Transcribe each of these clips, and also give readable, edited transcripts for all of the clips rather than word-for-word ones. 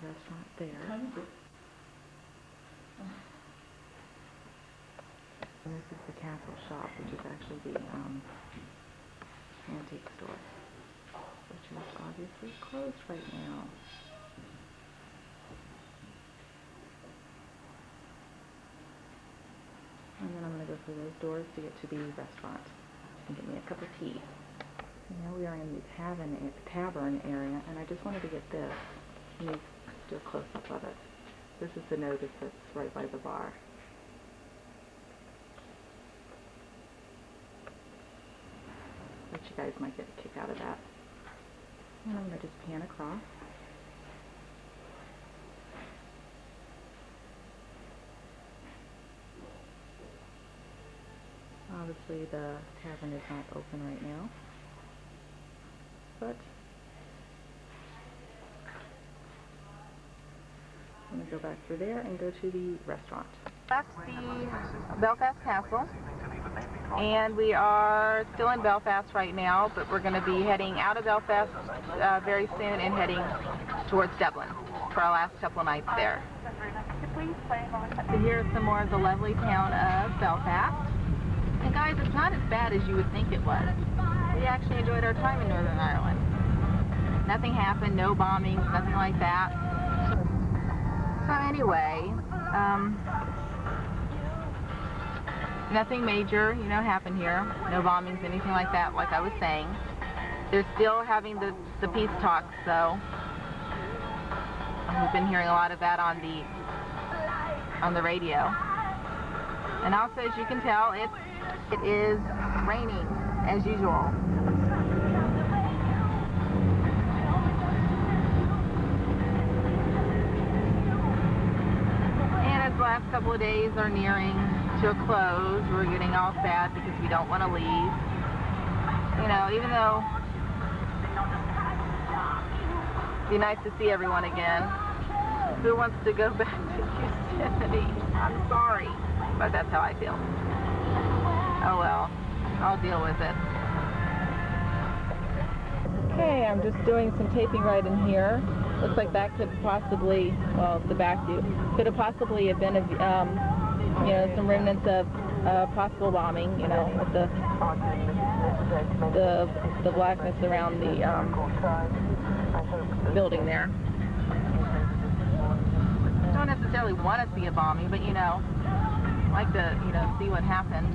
restaurant there. And this is the Castle Shop, which is actually the antique store, which is obviously closed right now. And then I'm going to go through those doors to get to the restaurant and get me a cup of tea. Now we are in the tavern area, and I just wanted to get this. Let me do a close-up of it. This is the notice that's right by the bar. But you guys might get a kick out of that. And I'm going to just pan across. Obviously the tavern is not open right now, but I'm going to go back through there and go to the restaurant. That's the Belfast Castle, and we are still in Belfast right now, but we're going to be heading out of Belfast very soon and heading towards Dublin for our last couple of nights there. So here's some more of the lovely town of Belfast. And guys, it's not as bad as you would think it was. We actually enjoyed our time in Northern Ireland. Nothing happened, no bombings, nothing like that. So anyway, nothing major, happened here. No bombings, anything like that, like I was saying. They're still having the peace talks, so we've been hearing a lot of that on the radio. And also, as you can tell, it is raining, as usual. And as the last couple of days are nearing to a close, we're getting all sad because we don't want to leave. Even though it'd be nice to see everyone again. Who wants to go back to Yosemite? I'm sorry, but that's how I feel. Oh well, I'll deal with it. Okay, I'm just doing some taping right in here. Looks like that could possibly, well, the back view, could have possibly have been, some remnants of possible bombing, with the blackness around the building there. Don't necessarily want to see a bombing, but like to see what happened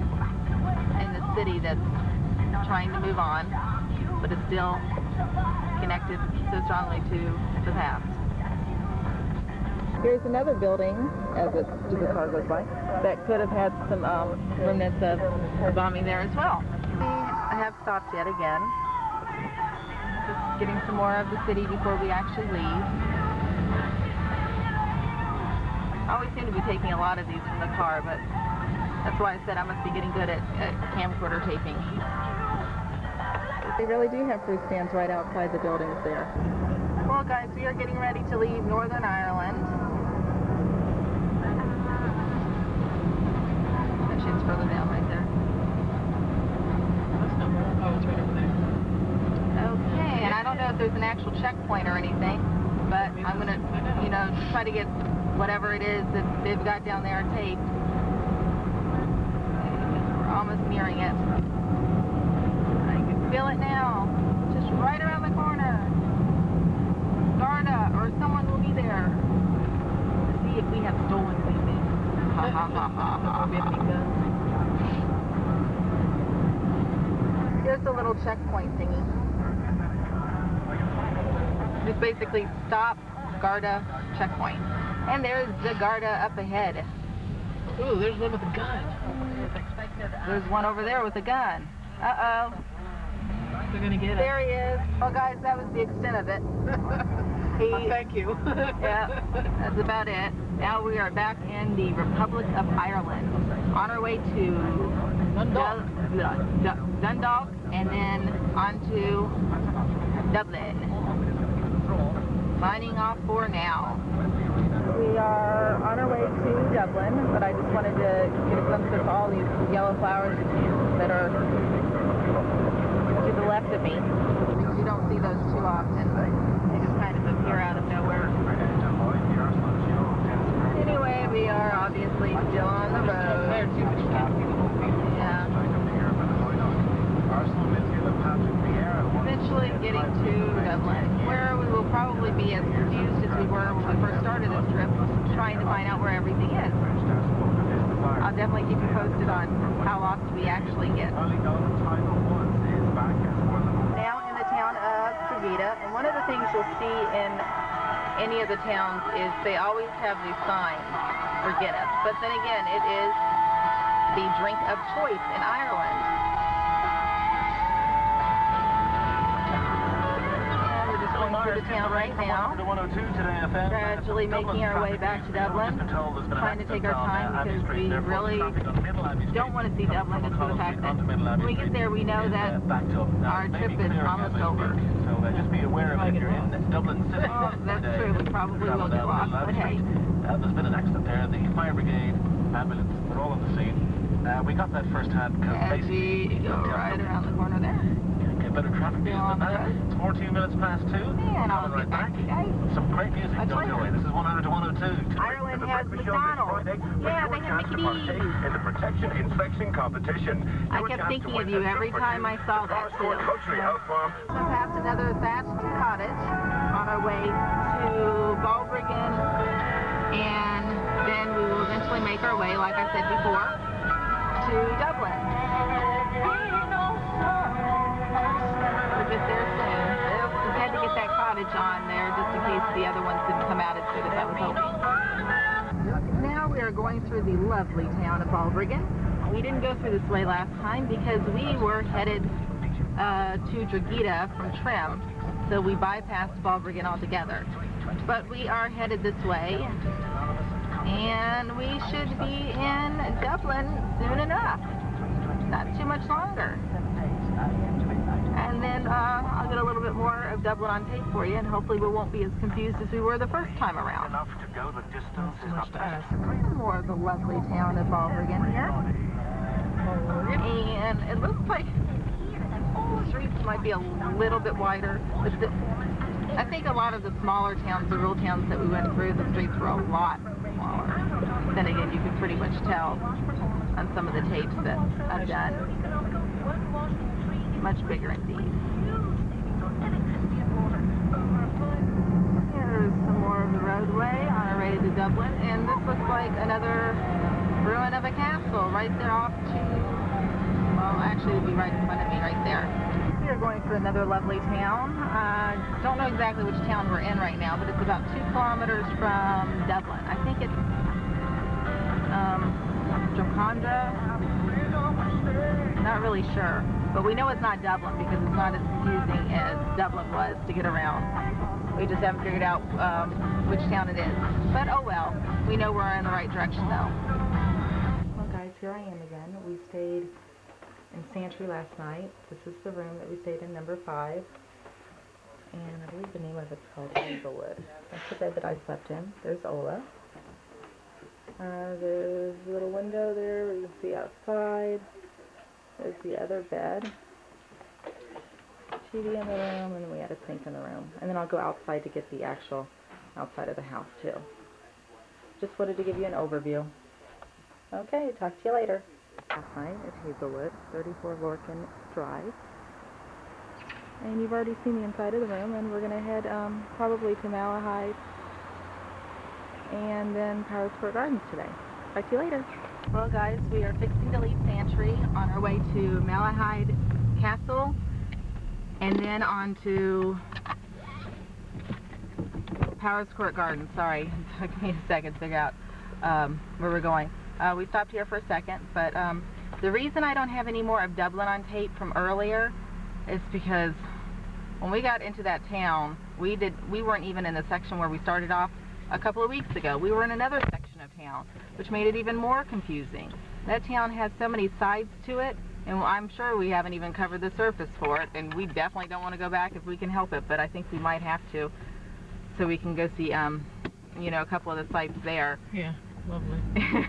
in the city that's trying to move on, but is still connected so strongly to the past. Here's another building, as the car goes by, that could have had some remnants of bombing there as well. I have stopped yet again, just getting some more of the city before we actually leave. I always seem to be taking a lot of these from the car, but that's why I said I must be getting good at camcorder taping. They really do have fruit stands right outside the buildings there. Well guys, we are getting ready to leave Northern Ireland. That shit's further down right there. Oh, it's right over there. Okay, and I don't know if there's an actual checkpoint or anything, but I'm going to, try to get whatever it is that they've got down there taped. We're almost nearing it. I can feel it now. Just right around the corner. Garda or someone will be there to see if we have stolen anything. Ha ha ha ha ha. Here's the little checkpoint thingy. Just basically stop, Garda, checkpoint. And there's the Garda up ahead. Ooh, there's one with a gun. There's one over there with a gun. Uh-oh. They're gonna get it. There he is. Well, guys, that was the extent of it. Thank you. Yeah, that's about it. Now we are back in the Republic of Ireland, on our way to Dundalk, and then on to Dublin. Signing off for now. We are on our way to Dublin, but I just wanted to get a glimpse of all these yellow flowers that are to the left of me. You don't see those too often. They just kind of appear out of nowhere. as confused as we were when we first started this trip, trying to find out where everything is. I'll definitely keep you posted on how lost we actually get. Now in the town of Drogheda, and one of the things you'll see in any of the towns is they always have these signs for Guinness. But then again, it is the drink of choice in Ireland. And we're just going through the town right now, gradually making our way back to Dublin, trying to take our time because we really don't want to see Dublin just for the fact that when we get there we know that our trip is almost over. So just be aware of it if you're in Dublin City. Oh, that's true. We probably will get lost, but hey. There's been an accident there. The fire brigade, ambulance, they're all on the scene. We got that first hand because As we go right around the corner there. Get better traffic views than that. It's 14 minutes past 2. And I'll get back to you guys. Some great music. Don't worry. This is 100 to 102. Ireland has McDonald's. Yeah, they have Mickey D's. In the protection inspection competition. I kept thinking of you every time I saw that too. Country Health Farm. We passed another thatched cottage on our way to Balbriggan, and then we will eventually make our way, like I said before, to Dublin. We'll get there soon. We had to get that cottage on there just in case the other ones didn't come out as good as I was hoping. Now we are going through the lovely town of Balbriggan. We didn't go through this way last time because we were headed to Drogheda from Trim, so we bypassed Balbriggan altogether. But we are headed this way, and we should be in Dublin soon enough. Not too much longer. And then I'll get a little bit more of Dublin on tape for you, and hopefully we won't be as confused as we were the first time around. Enough to go the distance is not bad. More of the lovely town of Balbriggan here. And it looks like the streets might be a little bit wider, but I think a lot of the smaller towns, the rural towns that we went through, the streets were a lot smaller. Then again, you can pretty much tell on some of the tapes that I've done. Much bigger indeed. Here's some more of the roadway on our way to Dublin, and this looks like another ruin of a castle right there off to, well, actually it would be right in front of me right there. We are going through another lovely town. Don't know exactly which town we're in right now, but it's about 2 kilometers from Dublin. I think it's Drogheda. Not really sure, but we know it's not Dublin because it's not as confusing as Dublin was to get around. We just haven't figured out which town it is. But oh well, we know we're in the right direction though. Well guys, here I am again. We stayed in Santry last night. This is the room that we stayed in, number 5. And I believe the name of it's called Hazelwood. That's the bed that I slept in. There's Ola. There's a little window there where you can see outside. There's the other bed. TV in the room, and then we had a sink in the room. And then I'll go outside to get the actual outside of the house too. Just wanted to give you an overview. Okay, talk to you later. Last night at Hazelwood, 34 Lorcan Drive. And you've already seen the inside of the room, and we're going to head probably to Malahide and then Powers Court Gardens today. Talk to you later. Well guys, we are fixing to leave Santry on our way to Malahide Castle and then on to Powers Court Gardens. Sorry, it took me a second to figure out where we're going. We stopped here for a second, but the reason I don't have any more of Dublin on tape from earlier is because when we got into that town, we weren't even in the section where we started off a couple of weeks ago. We were in another section of town, which made it even more confusing. That town has so many sides to it, and I'm sure we haven't even covered the surface for it, and we definitely don't want to go back if we can help it, but I think we might have to, so we can go see, you know, a couple of the sites there. Yeah, lovely.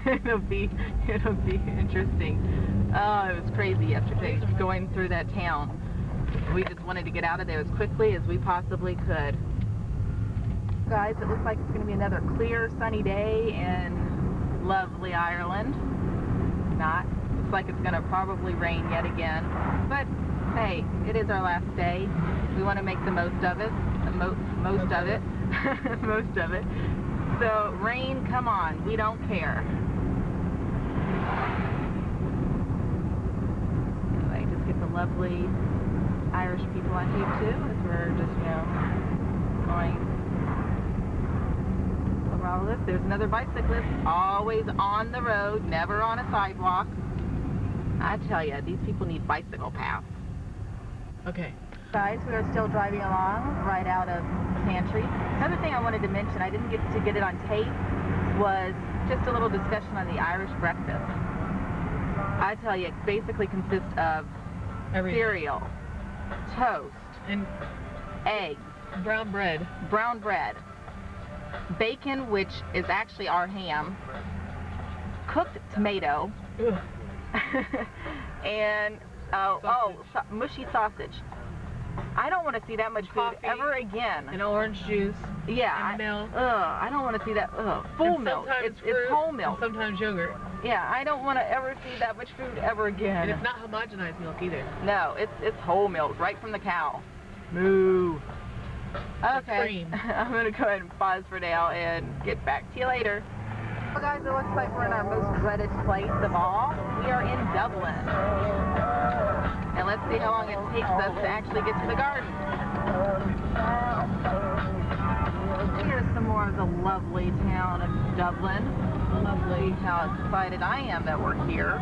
it'll be interesting. Oh, it was crazy yesterday going through that town. We just wanted to get out of there as quickly as we possibly could. Guys, it looks like it's going to be another clear, sunny day in lovely Ireland. Not. Looks like it's going to probably rain yet again. But, hey, it is our last day. We want to make the most of it. most of it. Most of it. So rain, come on, we don't care. Anyway, just get the lovely Irish people on tape too, as we're just, you know, going over all of this. There's another bicyclist, always on the road, never on a sidewalk. I tell you, these people need bicycle paths. Okay. Guys, we are still driving along right out of Pantry. Another thing I wanted to mention, I didn't get to get it on tape, was just a little discussion on the Irish breakfast. I tell you, it basically consists of cereal, toast, and eggs, brown bread, bacon, which is actually our ham, cooked tomato, and mushy sausage. I don't want to see that much food ever again. and orange juice, Yeah, and milk. I don't want to see that. Full milk. It's whole milk. And sometimes yogurt. Yeah, I don't want to ever see that much food ever again. And it's not homogenized milk either. No, it's whole milk, right from the cow. Moo. Okay, Cream. I'm going to go ahead and pause for now and get back to you later. Well guys, it looks like we're in our most dreaded place of all. We are in Dublin. And let's see how long it takes us to actually get to the garden. Here's some more of the lovely town of Dublin. Lovely. How excited I am that we're here.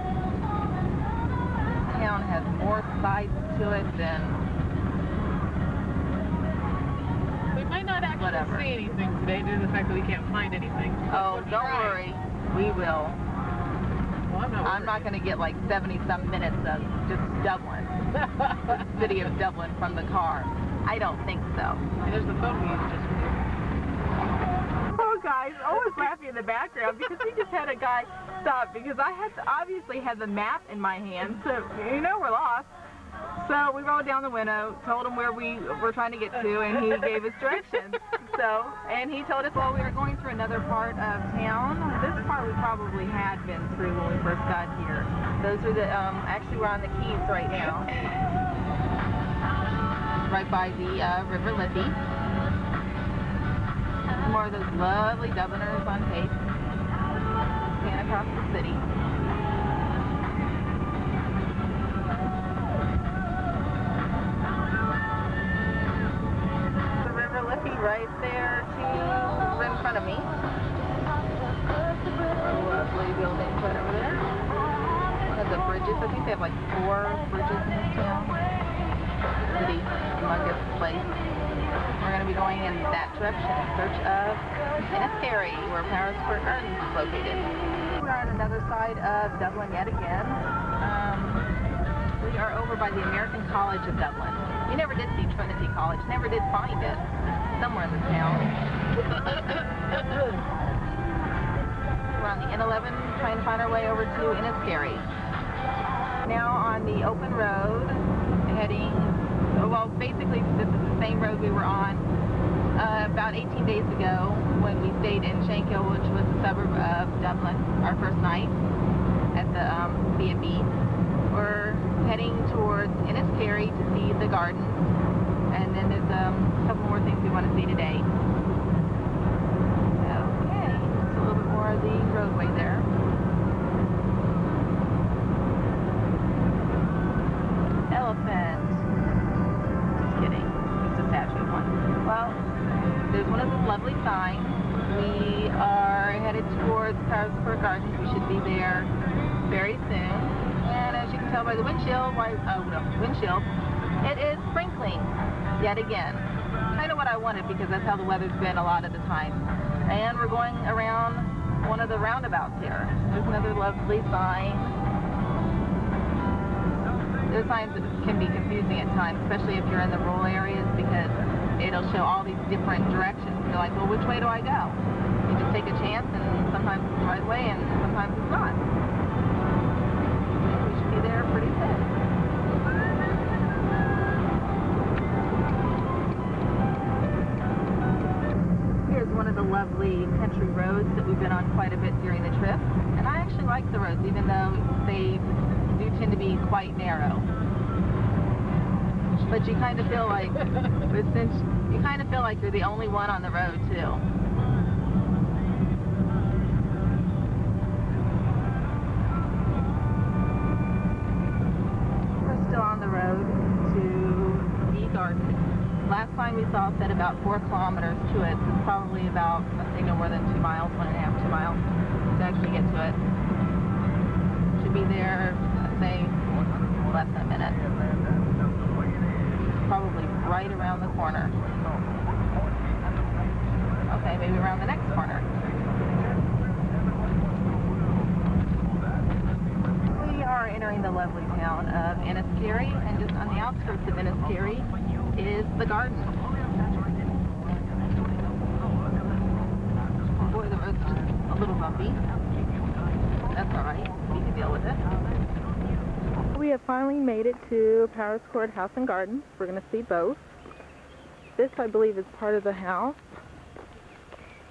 This town has more sides to it than We might not actually Whatever. see anything today due to the fact that we can't find anything. Oh, We'll don't try. worry. We will. Well, I'm not going to get like 70-some minutes of just Dublin. The city of Dublin from the car. I don't think so. There's the phone we used just for you. Oh, guys, always laughing in the background because we just had a guy stop because I obviously had the map in my hand, so you know we're lost. So we rolled down the window, told him where we were trying to get to, and he gave us directions. So, and he told us, well, we were going through another part of town. This part we probably had been through when we first got here. Those are the, actually we're on the Keys right now. Right by the River Liffey. More of those lovely Dubliners on tape. Stand across the city. Right there in front of me. Lovely buildings right over there. One of the bridges. I think they have like 4 bridges in this town. City, humongous place. We're going to be going in that direction in search of Enniskerry, where Paris Square Gardens is located. We're on another side of Dublin yet again. We are over by the American College of Dublin. We never did see Trinity College, never did find it. Somewhere in the town. We're on the N11 trying to find our way over to Enniskerry. Now on the open road, heading, well basically this is the same road we were on about 18 days ago when we stayed in Shankill, which was a suburb of Dublin, our first night at the B&B. We're heading towards Enniskerry to see the gardens. And then there's a couple more things we want to see today. Okay, just a little bit more of the roadway there. Elephant. Just kidding, just a statue of one. Well, there's one of those lovely signs. We are headed towards Paris Square Gardens. We should be there very soon. And as you can tell by the windshield, it is sprinkling. Yet again. Kind of what I wanted because that's how the weather's been a lot of the time. And we're going around one of the roundabouts here. There's another lovely sign. There's signs that can be confusing at times, especially if you're in the rural areas because it'll show all these different directions. You're like, well, which way do I go? You just take a chance and sometimes it's the right way and sometimes it's not. We should be there pretty soon. One of the lovely country roads that we've been on quite a bit during the trip, and I actually like the roads even though they do tend to be quite narrow, but you kind of feel like since You kind of feel like you're the only one on the road, too. We're still on the road to the garden. Last time we saw it said about 4 kilometers to it. So it's probably about, I'd say no more than 2 miles, 1.5, 2 miles to actually get to it. Should be there, I'd say, less than a minute. Probably right around the corner. Okay, maybe around the next corner. We are entering the lovely town of Enniskerry, and just on the outskirts of Enniskerry is the garden. Boy, the road's just a little bumpy. That's alright, we can deal with it. We have finally made it to Powers Court House and Gardens. We're going to see both. This, I believe, is part of the house.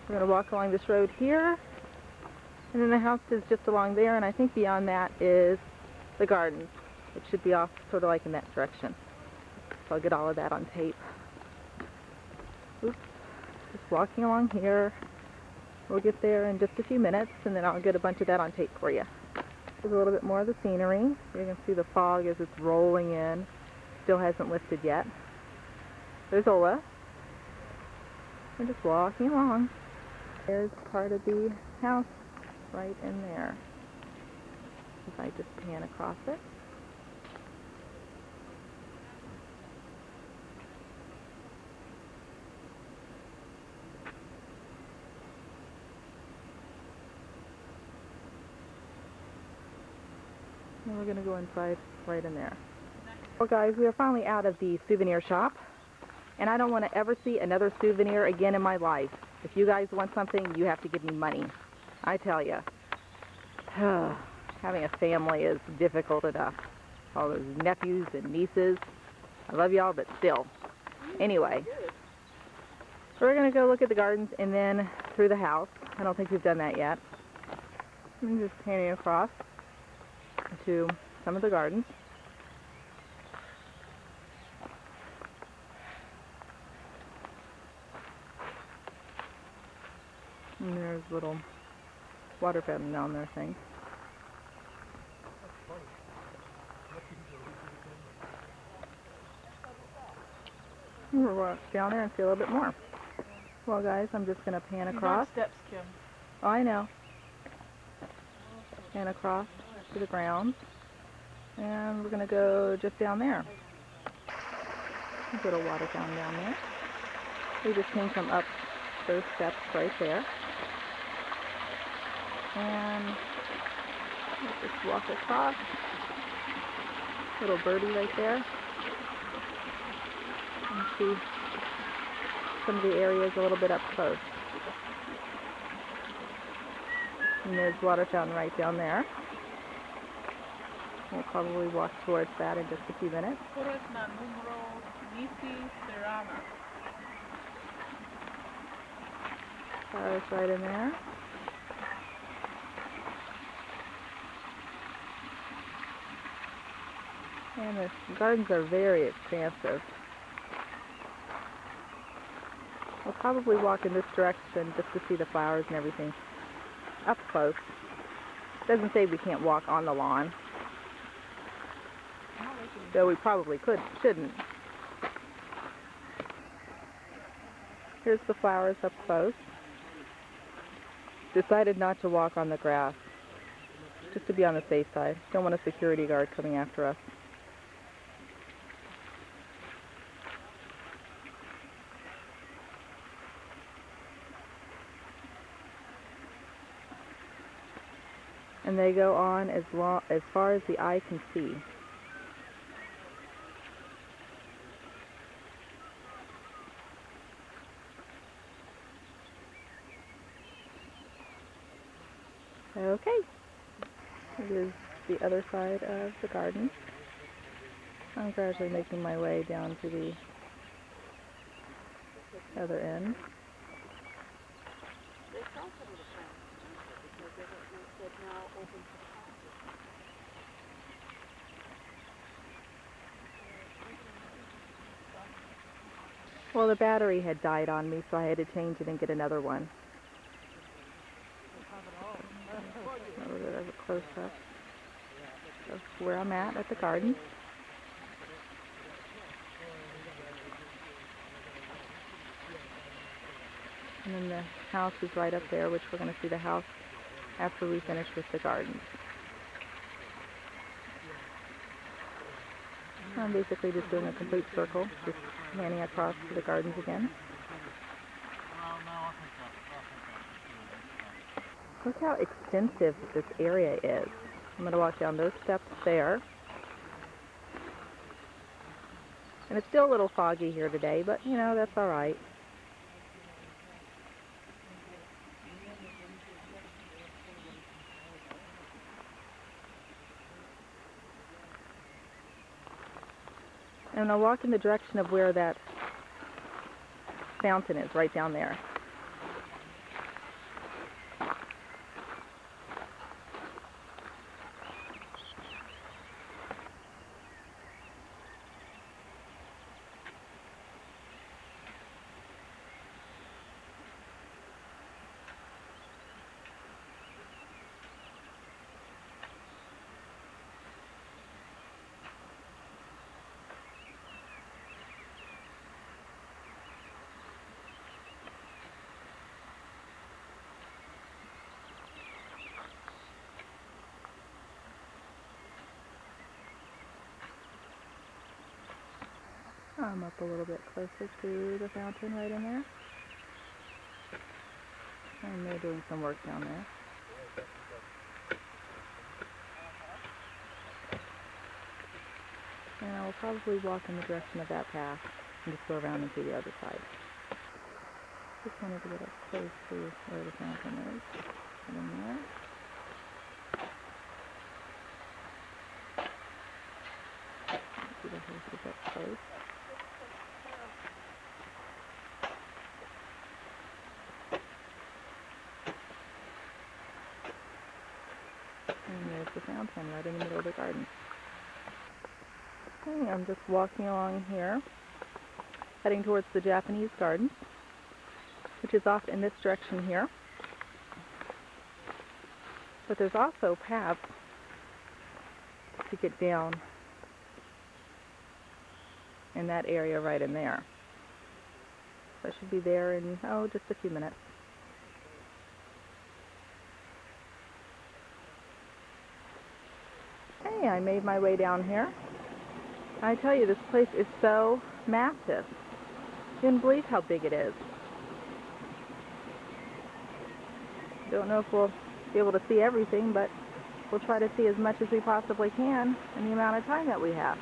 We're going to walk along this road here, and then the house is just along there, and I think beyond that is the gardens. It should be off sort of like in that direction. So I'll get all of that on tape. Oops. Just walking along here. We'll get there in just a few minutes, and then I'll get a bunch of that on tape for you. There's a little bit more of the scenery. You can see the fog as it's rolling in. Still hasn't lifted yet. There's Ola. We're just walking along. There's part of the house right in there. If I just pan across it. And we're going to go inside right in there. Well guys, we are finally out of the souvenir shop, and I don't want to ever see another souvenir again in my life. If you guys want something, you have to give me money. I tell you. Having a family is difficult enough. All those nephews and nieces. I love y'all, but still. Anyway, so we're going to go look at the gardens and then through the house. I don't think we've done that yet. I'm just panning across to some of the gardens. And there's a little water fountain down there thing. We'll walk down there and see a little bit more. Well guys, I'm just going to pan across. Steps, Kim. Oh, I know. Pan across to the grounds. And we're going to go just down there. Little water fountain down there. We just came from up those steps right there. And we'll just walk across. Little birdie right there. And see some of the areas a little bit up close. And there's water fountain right down there. We'll probably walk towards that in just a few minutes. Flowers right in there. And the gardens are very expansive. We'll probably walk in this direction just to see the flowers and everything up close. Doesn't say we can't walk on the lawn. Though we probably shouldn't. Here's the flowers up close. Decided not to walk on the grass, just to be on the safe side. Don't want a security guard coming after us. And they go on as far as the eye can see. Okay, it is the other side of the garden. I'm gradually making my way down to the other end. Well, the battery had died on me, so I had to change it and get another one. A little bit of a close-up of where I'm at the garden. And then the house is right up there, which we're going to see the house after we finish with the gardens. I'm basically just doing a complete circle, just panning across to the gardens again. Look how extensive this area is. I'm going to walk down those steps there. And it's still a little foggy here today, but you know, that's all right. And I'll walk in the direction of where that fountain is, right down there. I'm up a little bit closer to the fountain right in there. And they're doing some work down there. And I will probably walk in the direction of that path and just go around and see the other side. Just wanted to get up close to where the fountain is. Right in there. See the horses up close. And there's the fountain right in the middle of the garden. Okay, I'm just walking along here, heading towards the Japanese gardens, which is off in this direction here. But there's also paths to get down in that area right in there. So I should be there in, just a few minutes. Hey, I made my way down here. I tell you, this place is so massive. You wouldn't believe how big it is. Don't know if we'll be able to see everything, but we'll try to see as much as we possibly can in the amount of time that we have.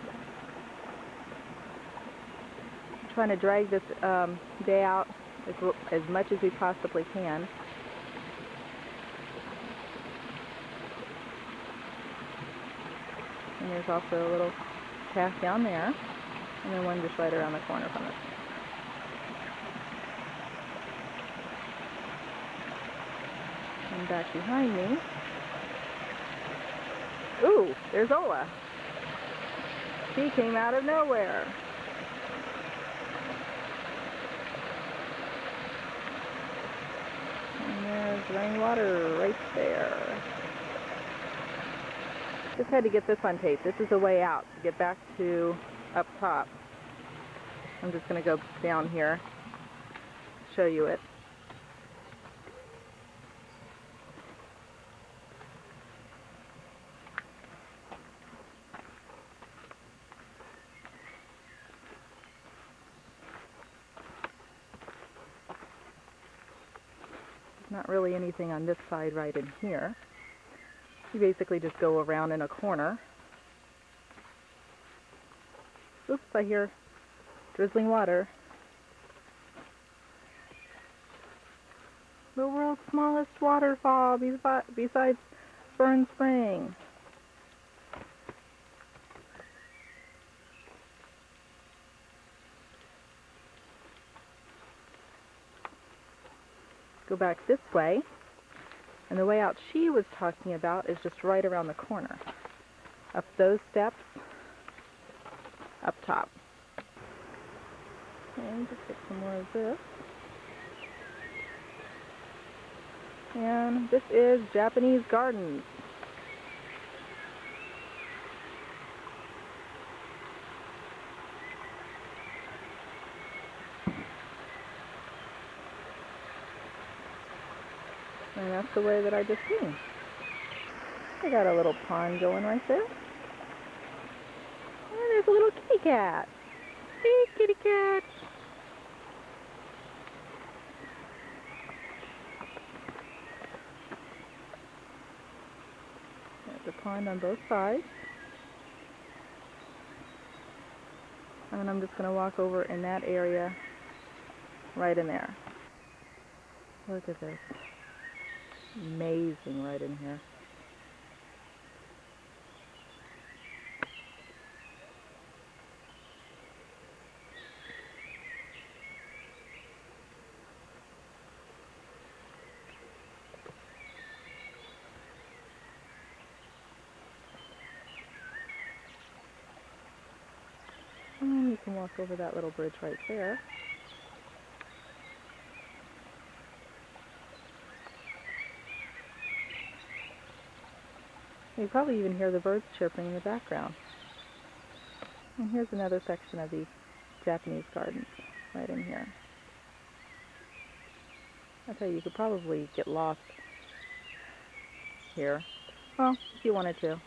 I'm trying to drag this day out as much as we possibly can. And there's also a little path down there, and then one just right around the corner from it. And back behind me, ooh, there's Ola. She came out of nowhere. And there's rainwater right there. Just had to get this on tape. This is the way out to get back to up top. I'm just going to go down here, show you it. There's not really anything on this side right in here. You basically just go around in a corner. Oops, I hear drizzling water. The world's smallest waterfall besides Fern Spring. Go back this way. And the way out she was talking about is just right around the corner. Up those steps, up top. And just get some more of this. And this is Japanese Gardens. And that's the way that I just came. I got a little pond going right there. And there's a little kitty cat. Hey, kitty cat. There's a pond on both sides. And I'm just going to walk over in that area right in there. Look at this. Amazing right in here. And you can walk over that little bridge right there. You probably even hear the birds chirping in the background. And here's another section of the Japanese Gardens right in here. I tell you, you could probably get lost here. Well, if you wanted to. And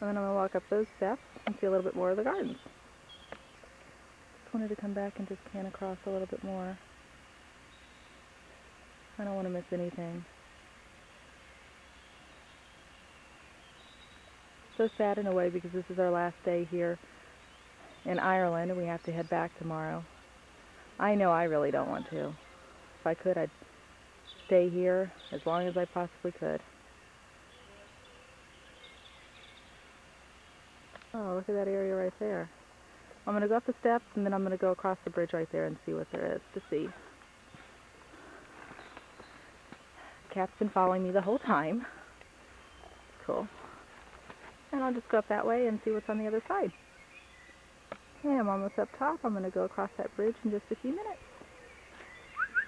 then I'm going to walk up those steps and see a little bit more of the gardens. Just wanted to come back and just pan across a little bit more. I don't want to miss anything. So sad in a way because this is our last day here in Ireland and we have to head back tomorrow. I know I really don't want to. If I could, I'd stay here as long as I possibly could. Oh, look at that area right there. I'm going to go up the steps and then I'm going to go across the bridge right there and see what there is to see. The cat's been following me the whole time. Cool. And I'll just go up that way and see what's on the other side. Okay, I'm almost up top. I'm going to go across that bridge in just a few minutes.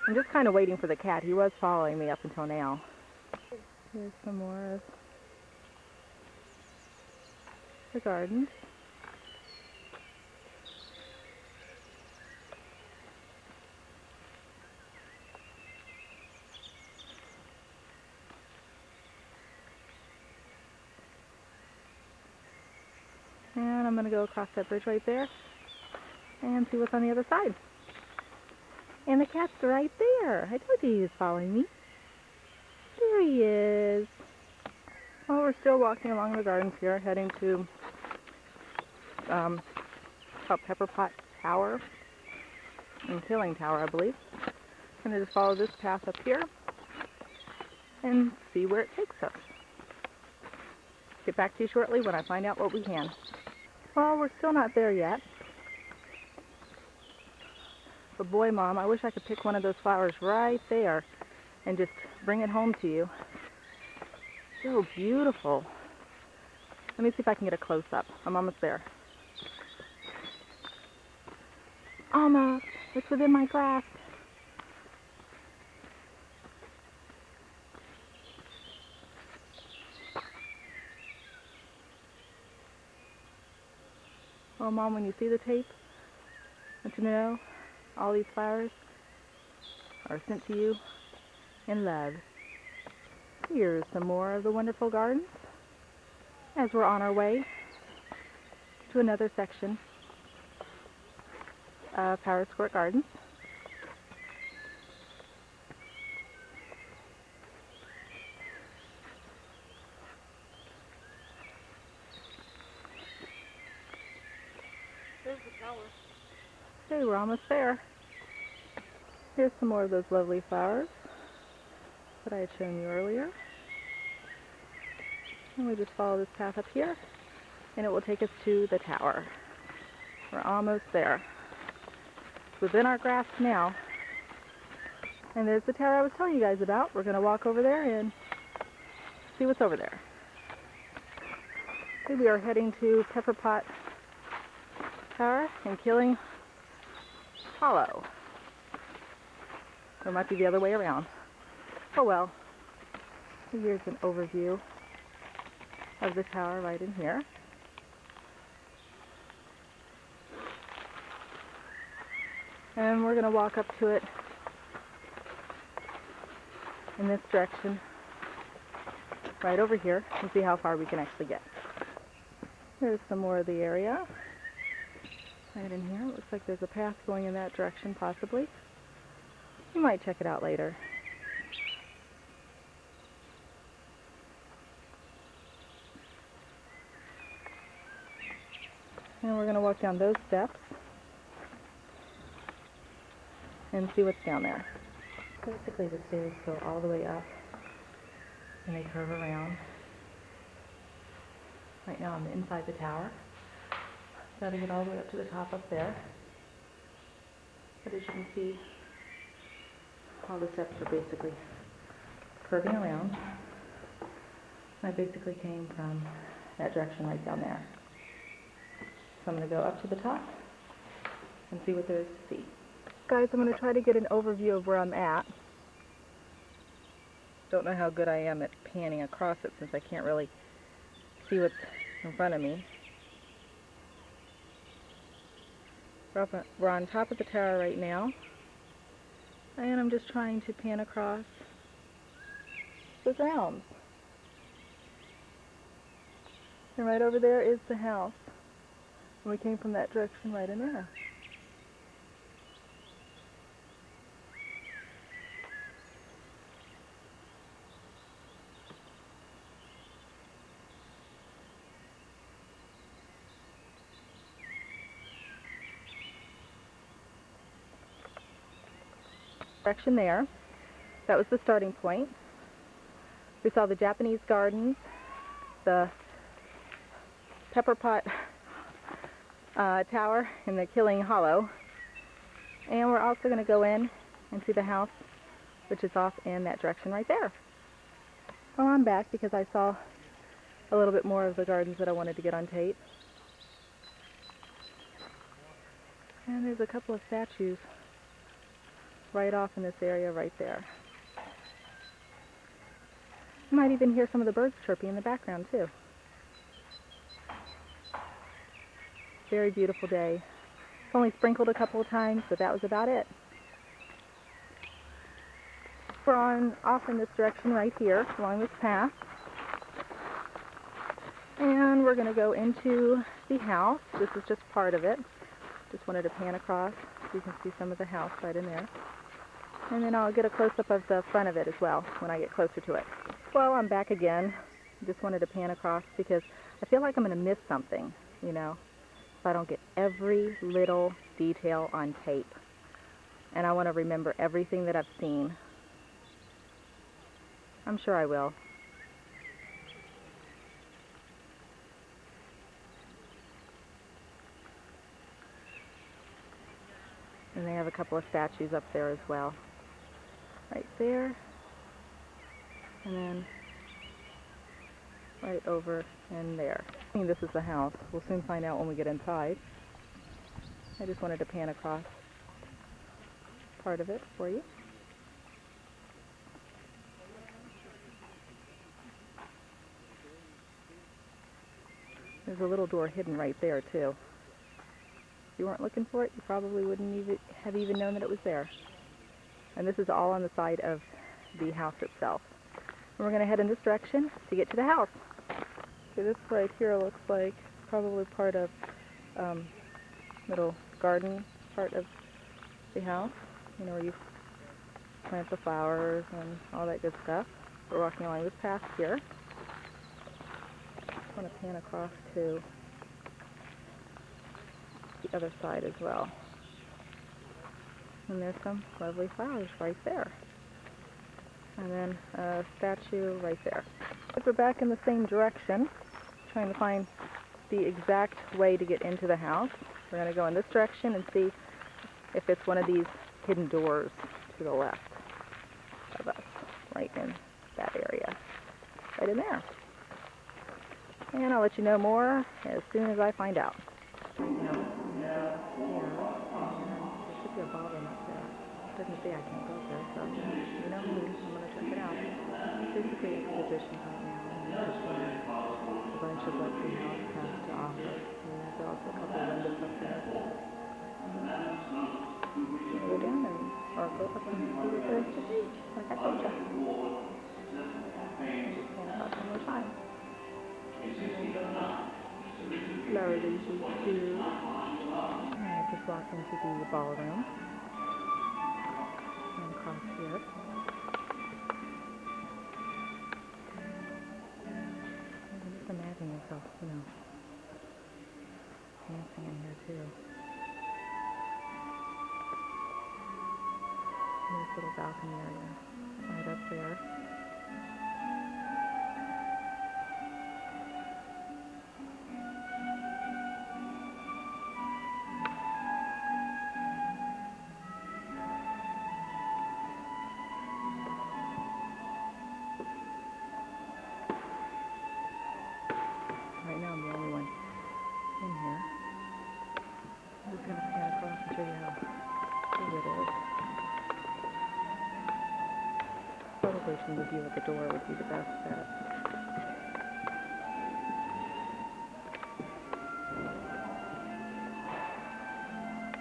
I'm just kind of waiting for the cat. He was following me up until now. Here's some more of the gardens. And I'm going to go across that bridge right there and see what's on the other side. And the cat's right there. I told you he was following me. There he is. Well, we're still walking along the gardens here, heading to Pepper Pot Tower and Killing Tower, I believe. I'm going to just follow this path up here and see where it takes us. Get back to you shortly when I find out what we can. Well, we're still not there yet. But boy, Mom, I wish I could pick one of those flowers right there and just bring it home to you. So beautiful. Let me see if I can get a close-up. I'm almost there. Almost. It's within my grasp. Well, Mom, when you see the tape, I want you to know all these flowers are sent to you in love. Here's some more of the wonderful gardens as we're on our way to another section of Power Squirt Gardens. There's the tower. Okay, we're almost there. Here's some more of those lovely flowers that I had shown you earlier. And we just follow this path up here, and it will take us to the tower. We're almost there. It's within our grasp now. And there's the tower I was telling you guys about. We're going to walk over there and see what's over there. Okay, we are heading to Pepper Pot Tower and Killing Hollow. Or it might be the other way around. Oh well. Here's an overview of the tower right in here. And we're going to walk up to it in this direction, right over here, and see how far we can actually get. There's some more of the area right in here. It looks like there's a path going in that direction, possibly. You might check it out later. And we're going to walk down those steps and see what's down there. Basically the stairs go all the way up and they curve around. Right now I'm inside the tower. Got to get all the way up to the top up there. But as you can see, all the steps are basically curving around. I basically came from that direction right down there. So I'm going to go up to the top and see what there is to see. Guys, I'm going to try to get an overview of where I'm at. Don't know how good I am at panning across it since I can't really see what's in front of me. We're on top of the tower right now, and I'm just trying to pan across the grounds. And right over there is the house. And we came from that direction right in there. Direction there. That was the starting point. We saw the Japanese gardens, the Pepper Pot Tower, and the Killing Hollow. And we're also going to go in and see the house, which is off in that direction right there. Well, I'm back because I saw a little bit more of the gardens that I wanted to get on tape. And there's a couple of statues right off in this area right there. You might even hear some of the birds chirping in the background too. Very beautiful day. It's only sprinkled a couple of times, but that was about it. We're off in this direction right here along this path. And we're going to go into the house. This is just part of it. Just wanted to pan across so you can see some of the house right in there. And then I'll get a close-up of the front of it as well when I get closer to it. Well, I'm back again. Just wanted to pan across because I feel like I'm going to miss something, you know, if I don't get every little detail on tape. And I want to remember everything that I've seen. I'm sure I will. And they have a couple of statues up there as well. Right there, and then right over in there. I think this is the house. We'll soon find out when we get inside. I just wanted to pan across part of it for you. There's a little door hidden right there too. If you weren't looking for it, you probably wouldn't have even known that it was there. And this is all on the side of the house itself. And we're going to head in this direction to get to the house. Okay, this right here looks like probably part of little garden part of the house. You know, where you plant the flowers and all that good stuff. We're walking along this path here. I want to pan across to the other side as well. And there's some lovely flowers right there. And then a statue right there. We're back in the same direction, trying to find the exact way to get into the house. We're going to go in this direction and see if it's one of these hidden doors to the left of us, right in that area. Right in there. And I'll let you know more as soon as I find out. There should be a ballroom up there. Doesn't say I can't go up there, so you know me, I'm going to check it out. Basically exhibition right now, and just showing a bunch of what the house has to offer. And there's also a couple of windows up there. Go down or go up and see what there is to see, like I told you. And about one more time. Slowly, do. I just walked into the ballroom and across here. And just imagine yourself, you know, dancing in here too. This little balcony area right up there. Right now I'm the only one in here. I'm just going to pan across and show you how big it is. Probably from the view at the door would be the best bet.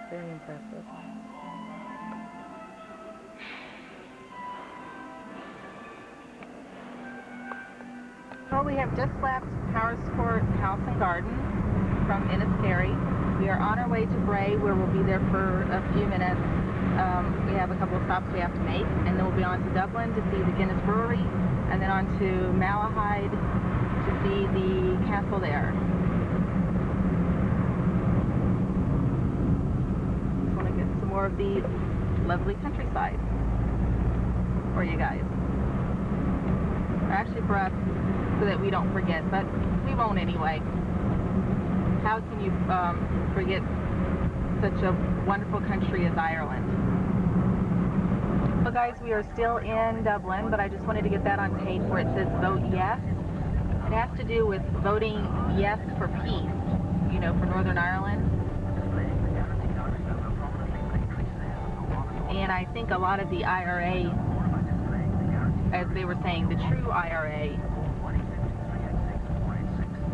Very impressive. Well, we have just left Powersport House and Garden from Enniskerry. We are on our way to Bray, where we'll be there for a few minutes. We have a couple of stops we have to make, and then we'll be on to Dublin to see the Guinness Brewery, and then on to Malahide to see the castle there. Just want to get some more of the lovely countryside for you guys. Actually for us, so that we don't forget, but we won't anyway. How can you forget such a wonderful country as Ireland? Well guys, we are still in Dublin, but I just wanted to get that on tape where it says vote yes. It has to do with voting yes for peace, you know, for Northern Ireland. And I think a lot of the IRA, as they were saying, the true IRA,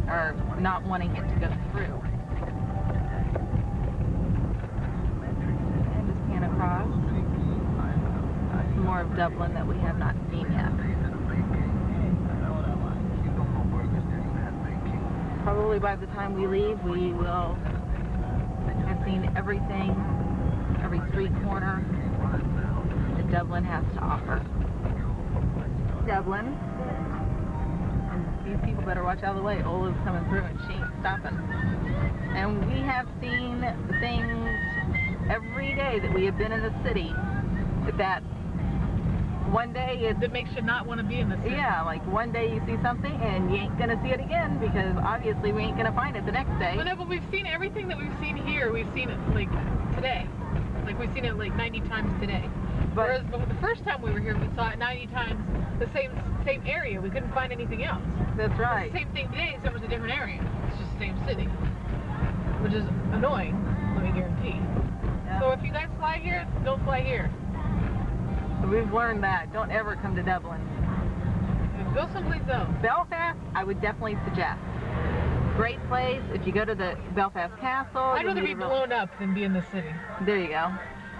are not wanting it to go through. And just pan across. Some more of Dublin that we have not seen yet. Probably by the time we leave, we will have seen everything, every street corner that Dublin has to offer. Dublin. These people better watch out of the way. Ola's coming through and she ain't stopping. And we have seen things every day that we have been in the city that one day it That makes you not want to be in the city. yeah, like one day you see something and you ain't gonna see it again because obviously we ain't gonna find it the next day. Well, no, but we've seen everything that we've seen here. We've seen it like today. Like we've seen it like 90 times today. Whereas the first time we were here, we saw it 90 times the same area. We couldn't find anything else. That's right. It's the same thing today, except it was a different area. It's just the same city, which is annoying, let me guarantee. Yeah. So if you guys fly here, don't fly here. We've learned that. Don't ever come to Dublin. Go someplace else. Belfast, I would definitely suggest. Great place. If you go to the Belfast Castle, I'd rather be blown up than be in the city. There you go.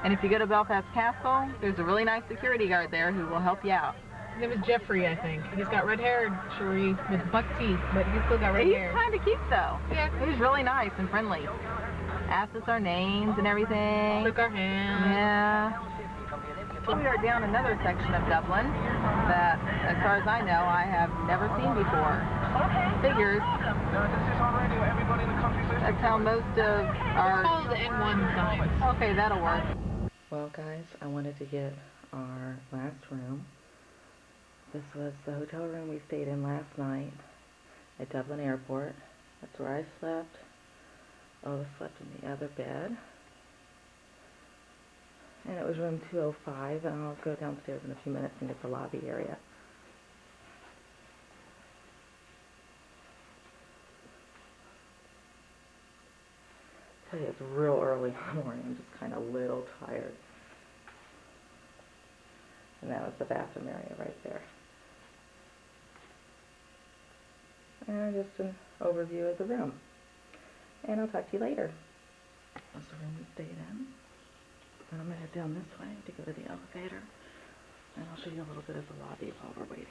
And if you go to Belfast Castle, there's a really nice security guard there who will help you out. His name is Jeffrey, I think. He's got red hair, Cherie, with buck teeth, but he's still got red hair. He's kind of cute though. Yeah. He's really nice and friendly. Asked us our names and everything. Shook our hands. Yeah. We are down another section of Dublin that, as far as I know, I have never seen before. Figures. That's how most of our... It's called the N1 sign. Okay, that'll work. Well, guys, I wanted to get our last room. This was the hotel room we stayed in last night at Dublin Airport. That's where I slept. Ola slept in the other bed. And it was room 205, and I'll go downstairs in a few minutes and get the lobby area. It's real early in the morning. I'm just kind of a little tired. And that was the bathroom area right there. And just an overview of the room. And I'll talk to you later. That's the room we stayed in. And I'm going to head down this way to go to the elevator. And I'll show you a little bit of the lobby while we're waiting.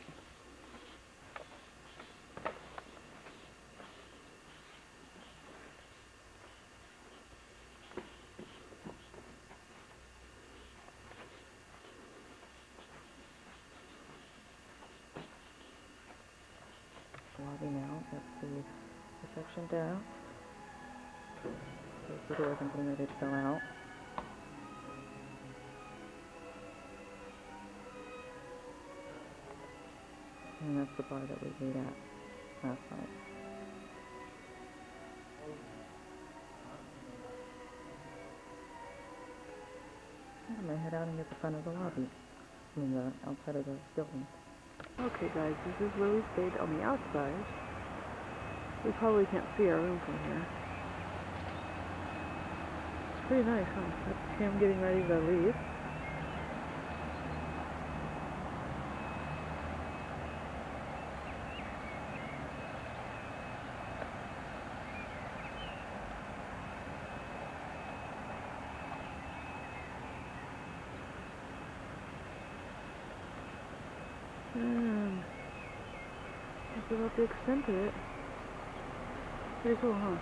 Lobby now. That's the reception desk. There's the doors I'm getting ready to go out. And that's the bar that we ate at last night. I'm going to head out and get the front of the lobby. I mean the outside of the building. Okay guys, this is where we stayed on the outside. We probably can't see our room from here. It's pretty nice, huh? That's him getting ready to leave. That's about the extent of it. Pretty cool, huh?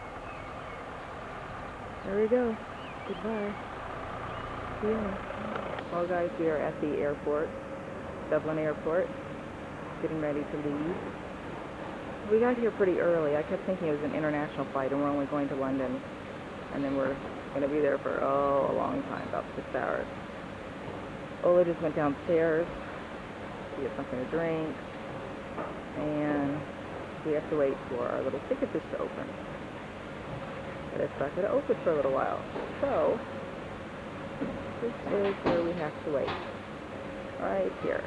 There we go. Goodbye. See ya. Well guys, we are at the airport, Dublin airport, getting ready to leave. We got here pretty early. I kept thinking it was an international flight and we're only going to London. And then we're going to be there for, a long time, about 6 hours. Ola just went downstairs to get something to drink. And we have to wait for our little ticketed to open. But it's not going to open for a little while. So, this is where we have to wait. Right here.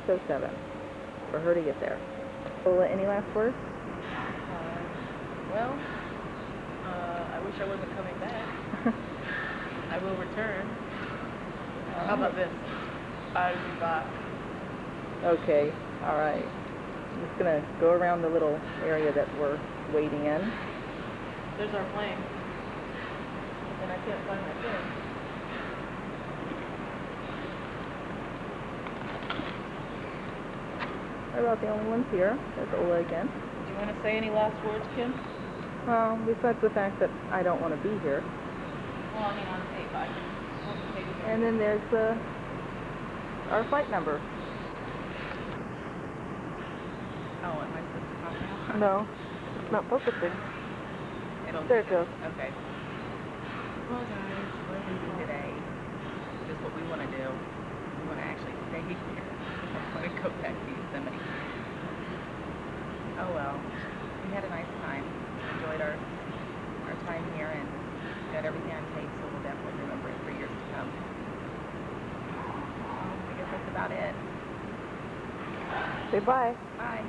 6:07 for her to get there. Ola, any last words? Well, I wish I wasn't coming back. I will return. How about this? I'll be back. Okay, alright. I'm just going to go around the little area that we're waiting in. There's our plane. And I can't find my pin. We're about the only ones here. There's Ola again. Do you want to say any last words, Kim? Well, besides the fact that I don't want to be here. Well, I mean on tape. I can take it. And then there's our flight number. Oh, am I supposed to talk now? No, it's not focusing. There it goes. Okay. Well, guys, what we do today is just what we want to do. We want to actually stay here. We want to go back to Yosemite. Oh well, we had a nice time. Enjoyed our time here and got everything on tape, so we'll definitely remember it for years to come. I guess that's about it. Say bye. Bye.